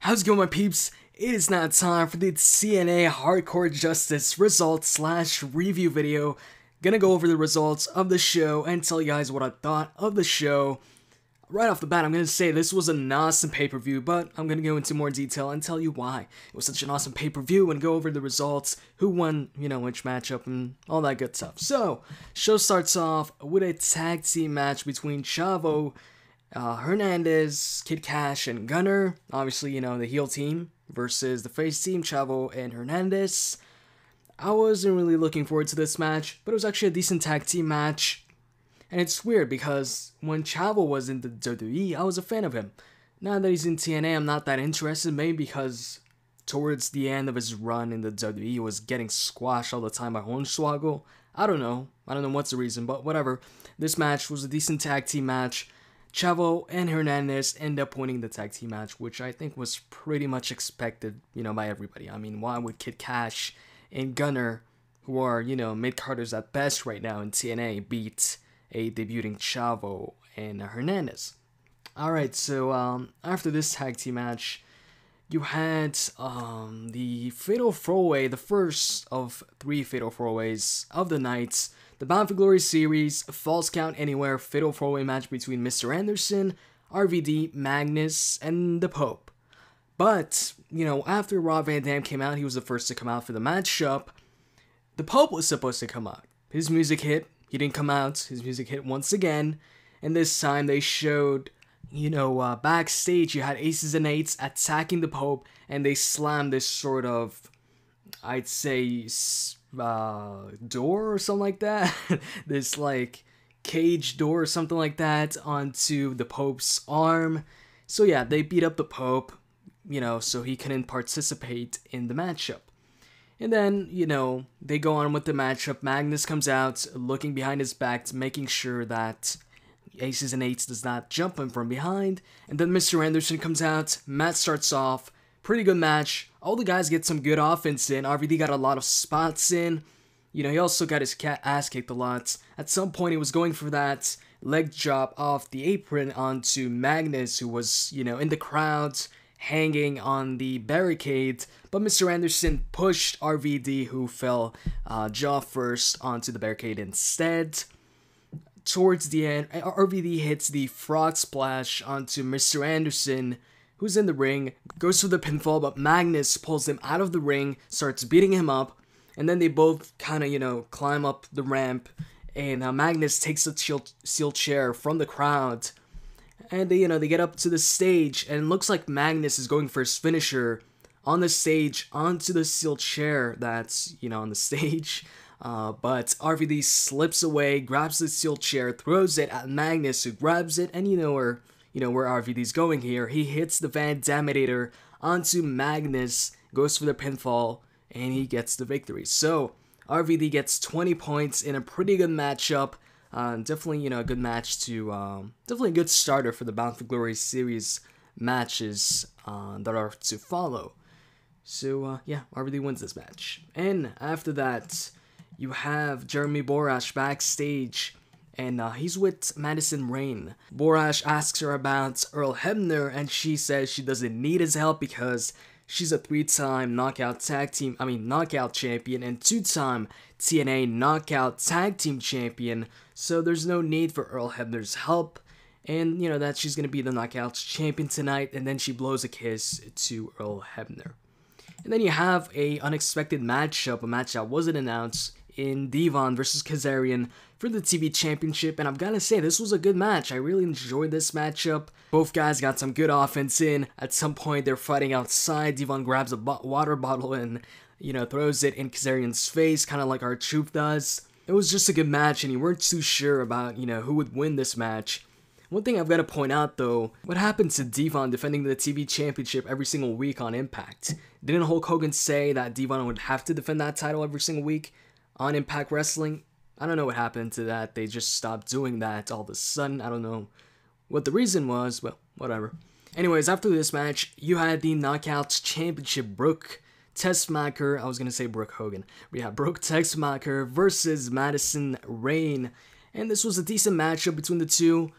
How's it going, my peeps? It is now time for the TNA Hardcore Justice results/review video. Gonna go over the results of the show and tell you guys what I thought of the show. Right off the bat, I'm gonna say this was an awesome pay-per-view, but I'm gonna go into more detail and tell you why it was such an awesome pay-per-view and go over the results, who won, which matchup, and all that good stuff. So, show starts off with a tag team match between Chavo, Hernandez, Kash, and Gunner. Obviously, the heel team versus the face team, Chavo and Hernandez. I wasn't really looking forward to this match, but it was actually a decent tag team match. And it's weird because when Chavo was in the WWE, I was a fan of him. Now that he's in TNA, I'm not that interested, maybe because towards the end of his run in the WWE, he was getting squashed all the time by Hornswoggle. I don't know what's the reason, but whatever. This match was a decent tag team match. Chavo and Hernandez end up winning the tag team match, which I think was pretty much expected, by everybody. I mean, why would Kash and Gunner, who are, mid-carders at best right now in TNA, beat a debuting Chavo and Hernandez? Alright, so after this tag team match, you had the Fatal 4-Way, the first of 3 Fatal 4-Ways of the night. The Bound for Glory series, Falls Count Anywhere Fatal 4-Way match between Mr.Anderson, RVD, Magnus, and the Pope. But, after Rob Van Dam came out, he was the first to come out for the matchup. The Pope was supposed to come out. His music hit. He didn't come out. His music hit once again. And this time they showed, backstage you had Aces and Eights attacking the Pope, and they slammed this sort of, I'd say, door or something like that. This cage door or something like that onto the Pope's arm. So yeah, they beat up the Pope, so he couldn't participate in the matchup. And then, they go on with the matchup. Magnus comes out looking behind his back, making sure that Aces and Eights does not jump him from behind. And then Mr. Anderson comes out. Matt starts off. Pretty good match. All the guys get some good offense in. RVD got a lot of spots in. He also got his ass kicked a lot. At some point, he was going for that leg drop off the apron onto Magnus, who was, in the crowd, hanging on the barricade. But Mr. Anderson pushed RVD, who fell jaw first onto the barricade instead. Towards the end, RVD hits the frog splash onto Mr. Anderson, who's in the ring, goes for the pinfall, but Magnus pulls him out of the ring, starts beating him up, and then they both kind of, climb up the ramp, and Magnus takes a steel chair from the crowd, and they get up to the stage, and it looks like Magnus is going for his finisher on the stage, onto the steel chair that's, on the stage, but RVD slips away, grabs the steel chair, throws it at Magnus, who grabs it, and where RVD's going here. He hits the Van Daminator onto Magnus, goes for the pinfall, and he gets the victory. So, RVD gets 20 points in a pretty good matchup. Definitely, a good match to, definitely a good starter for the Bound for Glory series matches that are to follow. So, yeah, RVD wins this match. And after that, you have Jeremy Borash backstage, and he's with Madison Rayne. Borash asks her about Earl Hebner, and she says she doesn't need his help because she's a 3-time knockout champion and 2-time TNA knockout tag team champion. So there's no need for Earl Hebner's help, and that she's gonna be the knockout champion tonight. And then she blows a kiss to Earl Hebner. And then you have a unexpected matchup, a match that wasn't announced, in Devon versus Kazarian for the TV Championship, and I've gotta say, this was a good match. I really enjoyed this matchup. Both guys got some good offense in. At some point, they're fighting outside. Devon grabs a water bottle and, throws it in Kazarian's face, kind of like R-Truth does. It was just a good match, and you weren't too sure about, who would win this match. One thing I've got to point out, though, what happened to Devon defending the TV Championship every single week on Impact? Didn't Hulk Hogan say that Devon would have to defend that title every single week on Impact Wrestling? I don't know what happened to that. They just stopped doing that all of a sudden. I don't know what the reason was, but whatever. Anyways, after this match, you had the Knockouts Championship. Brooke Tessmacher, I was going to say Brooke Hogan. We have Brooke Tessmacher versus Madison Rayne. And this was a decent matchup between the two.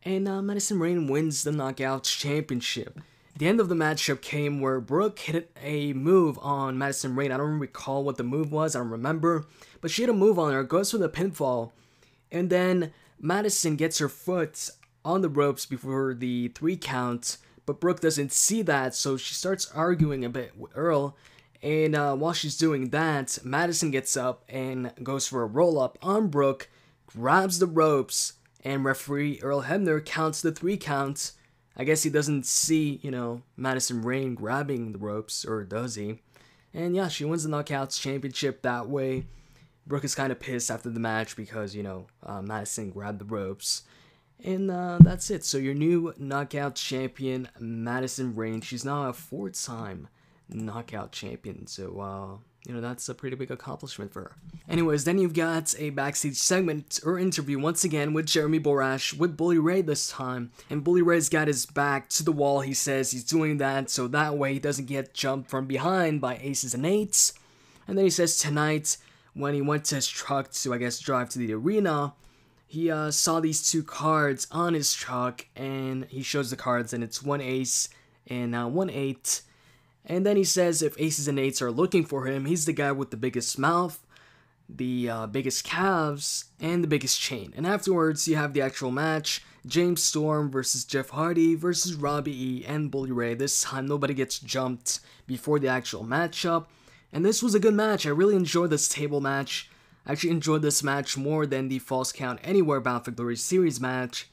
And Madison Rayne wins the Knockouts Championship. The end of the matchup came where Brooke hit a move on Madison Rayne. I don't recall what the move was, I don't remember, but she hit a move on her, goes for the pinfall, and then Madison gets her foot on the ropes before the 3 count, but Brooke doesn't see that, so she starts arguing a bit with Earl, and while she's doing that, Madison gets up and goes for a roll-up on Brooke, grabs the ropes, and referee Earl Hebner counts the 3 count. I guess he doesn't see, Madison Rayne grabbing the ropes, or does he? And yeah, she wins the Knockouts Championship that way. Brooke is kind of pissed after the match because, Madison grabbed the ropes. And that's it. So your new Knockout Champion, Madison Rayne. She's now a 4-time Knockout Champion. So, that's a pretty big accomplishment for her. Anyways, then you've got a backstage segment or interview once again with Jeremy Borash, with Bully Ray this time. And Bully Ray's got his back to the wall. He says he's doing that so that way he doesn't get jumped from behind by aces and eights. And then he says tonight, when he went to his truck to, I guess, drive to the arena, he saw these 2 cards on his truck, and he shows the cards, and it's 1 ace and 1 8. And then he says if aces and eights are looking for him, he's the guy with the biggest mouth, the biggest calves, and the biggest chain. And afterwards, you have the actual match, James Storm versus Jeff Hardy versus Robbie E and Bully Ray. This time, nobody gets jumped before the actual matchup. And this was a good match. I really enjoyed this table match. I actually enjoyed this match more than the Falls Count Anywhere Bound for Glory Series match.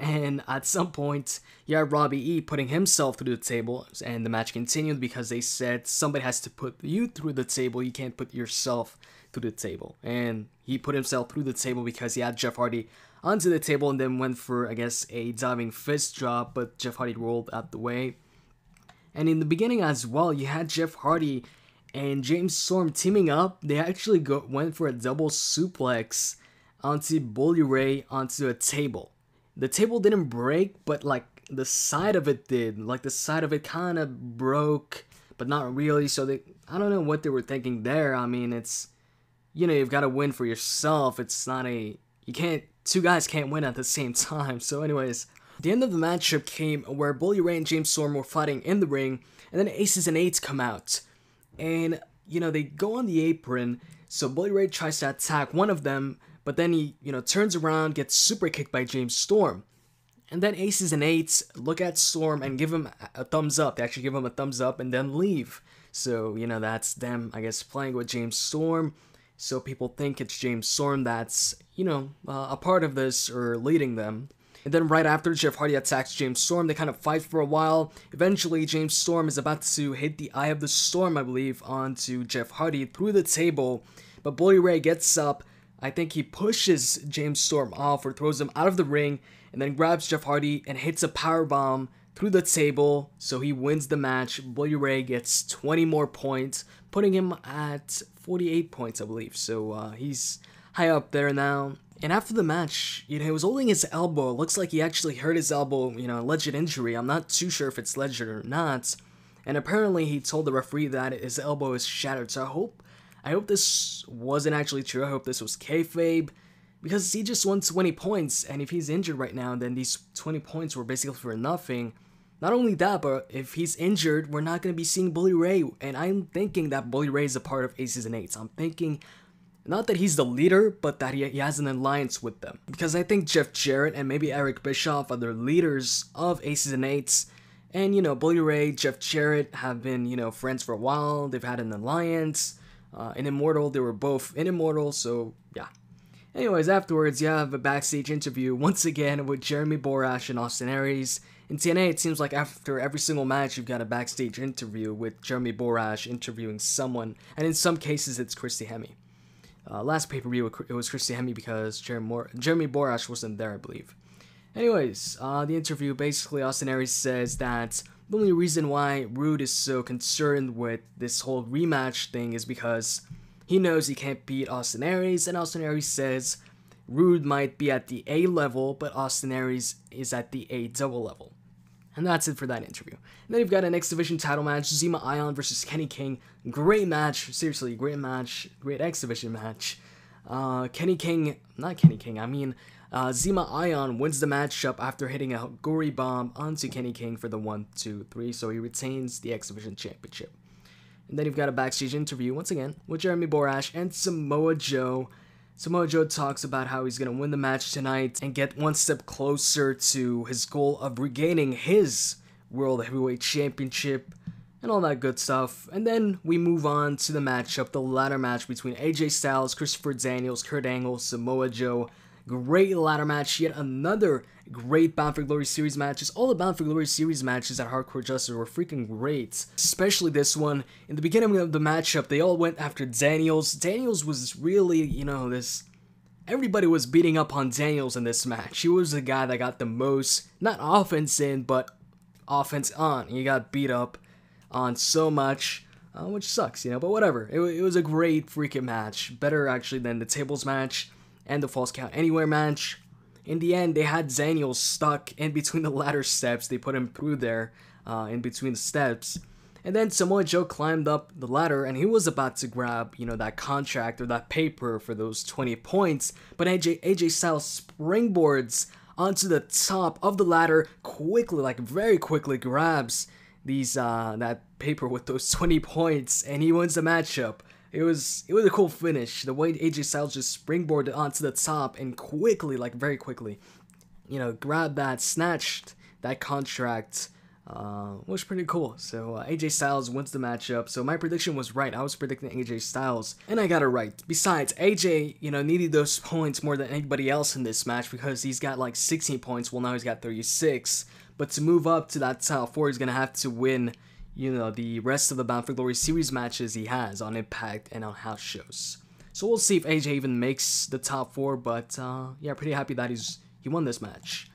And at some point, you have Robbie E putting himself through the table, and the match continued because they said somebody has to put you through the table, you can't put yourself through the table. And he put himself through the table because he had Jeff Hardy onto the table and then went for, I guess, a diving fist drop, but Jeff Hardy rolled out the way. And in the beginning as well, you had Jeff Hardy and James Storm teaming up. They actually went for a double suplex onto Bully Ray onto a table. The table didn't break, but the side of it did. The side of it kind of broke, but not really. So I don't know what they were thinking there. I mean, it's, you've got to win for yourself. It's not two guys can't win at the same time. So anyways, the end of the matchup came where Bully Ray and James Storm were fighting in the ring, and then aces and eights come out. And, they go on the apron, so Bully Ray tries to attack one of them, but then he, turns around, gets super kicked by James Storm. And then aces and eights look at Storm and give him a thumbs up. They actually give him a thumbs up and then leave. So, that's them, I guess, playing with James Storm. So people think it's James Storm that's, a part of this or leading them. And then right after Jeff Hardy attacks James Storm, they kind of fight for a while. Eventually, James Storm is about to hit the Eye of the Storm, I believe, onto Jeff Hardy through the table. But Bully Ray gets up. I think he pushes James Storm off or throws him out of the ring, and then grabs Jeff Hardy and hits a powerbomb through the table. So he wins the match. Bully Ray gets 20 more points, putting him at 48 points, I believe. So he's high up there now. And after the match, he was holding his elbow. It looks like he actually hurt his elbow, alleged injury. I'm not too sure if it's alleged or not. And apparently he told the referee that his elbow is shattered. So I hope this wasn't actually true. I hope this was kayfabe, because he just won 20 points, and if he's injured right now, then these 20 points were basically for nothing. Not only that, but if he's injured, we're not going to be seeing Bully Ray, and I'm thinking that Bully Ray is a part of Aces and Eights. I'm thinking not that he's the leader, but that he has an alliance with them, because I think Jeff Jarrett and maybe Eric Bischoff are the leaders of Aces and Eights. And, Bully Ray, Jeff Jarrett have been, friends for a while. They've had an alliance. In Immortal, they were both in Immortal, so yeah. Anyways, afterwards, you have a backstage interview once again with Jeremy Borash and Austin Aries. In TNA, it seems like after every single match, you've got a backstage interview with Jeremy Borash interviewing someone, and in some cases, it's Christy Hemme. Last pay-per-view, it was Christy Hemme because Jeremy Borash wasn't there, I believe. Anyways, the interview, basically, Austin Aries says that the only reason why Roode is so concerned with this whole rematch thing is because he knows he can't beat Austin Aries, and Austin Aries says Roode might be at the A level, but Austin Aries is at the A double level. And that's it for that interview. And then you've got an X Division title match, Zema Ion versus Kenny King. Great match, seriously, great match, great X Division match. Zema Ion wins the matchup after hitting a gory bomb onto Kenny King for the 1-2-3, so he retains the X Division Championship. And then you've got a backstage interview, once again, with Jeremy Borash and Samoa Joe. Samoa Joe talks about how he's going to win the match tonight and get one step closer to his goal of regaining his World Heavyweight Championship and all that good stuff. And then we move on to the matchup, the ladder match between AJ Styles, Christopher Daniels, Kurt Angle, Samoa Joe. Great ladder match, yet another great Bound for Glory series matches. All the Bound for Glory series matches at Hardcore Justice were freaking great, especially this one. In the beginning of the matchup, they all went after Daniels. Daniels was really, everybody was beating up on Daniels in this match. He was the guy that got the most, not offense in, but offense on. He got beat up on so much, which sucks, but whatever. It was a great freaking match. Better, actually, than the tables match and the Falls Count Anywhere match. In the end, they had Daniels stuck in between the ladder steps. They put him through there, in between the steps. And then Samoa Joe climbed up the ladder, and he was about to grab, that contract or that paper for those 20 points. But AJ Styles springboards onto the top of the ladder quickly, very quickly grabs that paper with those 20 points, and he wins the matchup. It was a cool finish. The way AJ Styles just springboarded onto the top and quickly, very quickly, grabbed that, snatched that contract, was pretty cool. So AJ Styles wins the matchup. So my prediction was right. I was predicting AJ Styles, and I got it right. Besides, AJ, needed those points more than anybody else in this match because he's got 16 points. Well, now he's got 36. But to move up to that top 4, he's gonna have to win the rest of the Bound for Glory series matches he has on Impact and on house shows. So we'll see if AJ even makes the top 4, but yeah, pretty happy that he won this match.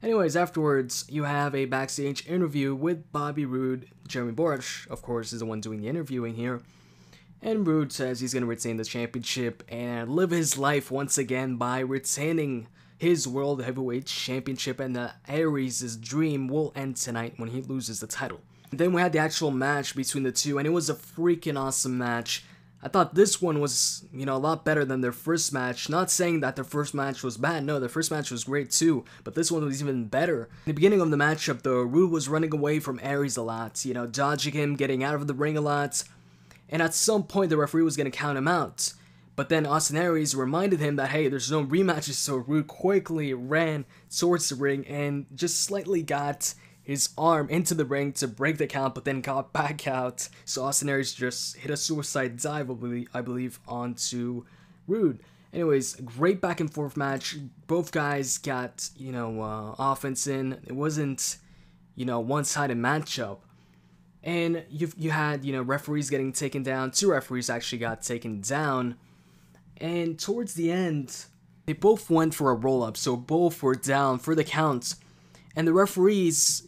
Anyways, afterwards, you have a backstage interview with Bobby Roode. Jeremy Borash, of course, is the one doing the interviewing here. And Roode says he's going to retain the championship and live his life once again by retaining his World Heavyweight Championship, and that Aries' dream will end tonight when he loses the title. Then we had the actual match between the two, and it was a freaking awesome match. I thought this one was, a lot better than their first match. Not saying that their first match was bad. No, their first match was great too, but this one was even better. In the beginning of the matchup, though, Roode was running away from Aries a lot, dodging him, getting out of the ring a lot. And at some point, the referee was going to count him out. But then Austin Aries reminded him that, hey, there's no rematches, so Roode quickly ran towards the ring and just slightly got his arm into the ring to break the count, but then got back out. So Austin Aries just hit a suicide dive, I believe, onto Roode. Anyways, great back and forth match. Both guys got, offense in. It wasn't, one-sided matchup. And you had, referees getting taken down. 2 referees actually got taken down. And towards the end, they both went for a roll-up, so both were down for the count. And the referees,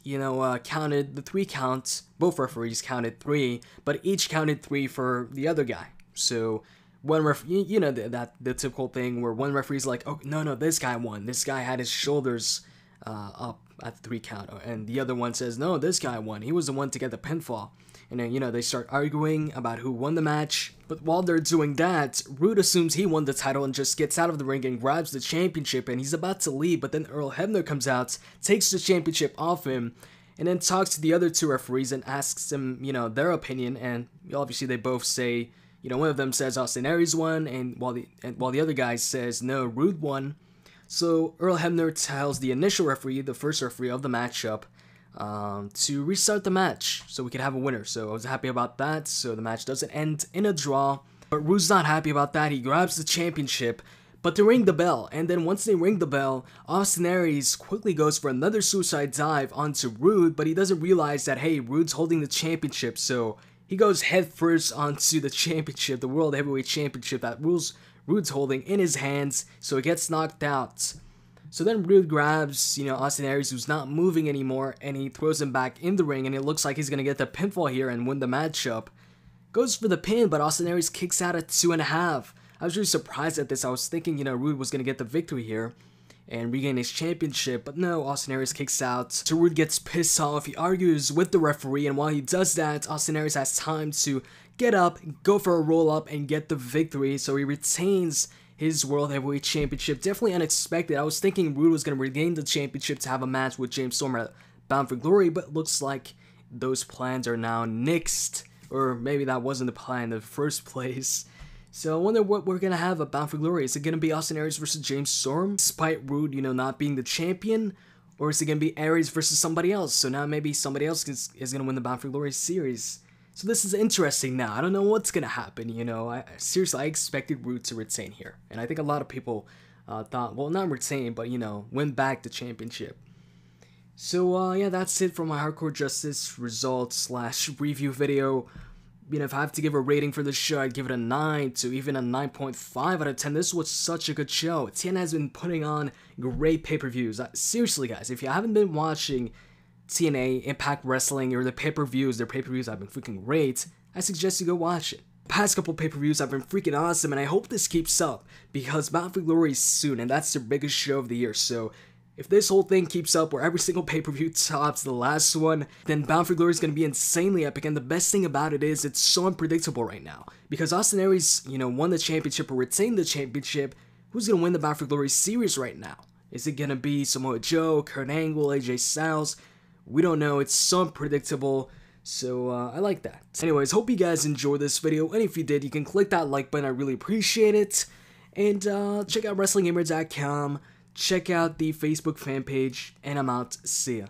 counted the 3 counts. Both referees counted 3, but each counted 3 for the other guy. So one the typical thing where one referee's like, oh no, this guy won. This guy had his shoulders up at the 3 count, and the other one says, no, this guy won. He was the one to get the pinfall. And then, they start arguing about who won the match. But while they're doing that, Roode assumes he won the title and just gets out of the ring and grabs the championship, and he's about to leave, but then Earl Hebner comes out, takes the championship off him, and then talks to the other 2 referees and asks them, their opinion, and obviously they both say, one of them says Austin Aries won, and while the other guy says, no, Roode won. So Earl Hebner tells the initial referee, the first referee of the matchup, to restart the match so we could have a winner. So I was happy about that. So the match doesn't end in a draw, but Roode's not happy about that. He grabs the championship, but they ring the bell, and then once they ring the bell, Austin Aries quickly goes for another suicide dive onto Roode, but he doesn't realize that, hey, Roode's holding the championship, so he goes headfirst onto the championship, the World Heavyweight Championship that Roode's holding in his hands, so he gets knocked out. So then Roode grabs, Austin Aries, who's not moving anymore, and he throws him back in the ring, and it looks like he's going to get the pinfall here and win the matchup. Goes for the pin, but Austin Aries kicks out at 2.5. I was really surprised at this. I was thinking, Roode was going to get the victory here and regain his championship, but no, Austin Aries kicks out. So Roode gets pissed off. He argues with the referee, and while he does that, Austin Aries has time to get up, go for a roll-up, and get the victory. So he retains his World Heavyweight Championship. Definitely unexpected. I was thinking Roode was going to regain the championship to have a match with James Storm at Bound for Glory, but looks like those plans are now nixed. Or maybe that wasn't the plan in the first place. So I wonder what we're going to have at Bound for Glory. Is it going to be Austin Aries versus James Storm, despite Roode, not being the champion? Or is it going to be Aries versus somebody else? So now maybe somebody else is going to win the Bound for Glory series. So this is interesting now. I don't know what's going to happen, Seriously, I expected Roode to retain here. And I think a lot of people thought, well, not retain, but, win back the championship. So, yeah, that's it for my Hardcore Justice results / review video. If I have to give a rating for this show, I'd give it a 9 to even a 9.5 out of 10. This was such a good show. TNA has been putting on great pay-per-views. Seriously, guys, if you haven't been watching TNA, Impact Wrestling, or the pay-per-views, their pay-per-views have been freaking great, I suggest you go watch it. Past couple pay-per-views have been freaking awesome, and I hope this keeps up, because Bound for Glory is soon, and that's their biggest show of the year, so if this whole thing keeps up where every single pay-per-view tops the last one, then Bound for Glory is going to be insanely epic, and the best thing about it is it's so unpredictable right now. Because Austin Aries, won the championship or retained the championship, who's going to win the Bound for Glory series right now? Is it going to be Samoa Joe, Kurt Angle, AJ Styles? We don't know, it's so unpredictable, so I like that. Anyways, hope you guys enjoyed this video, and if you did, you can click that like button, I really appreciate it. And check out WrestlingGamer.com. Check out the Facebook fan page, and I'm out. See ya.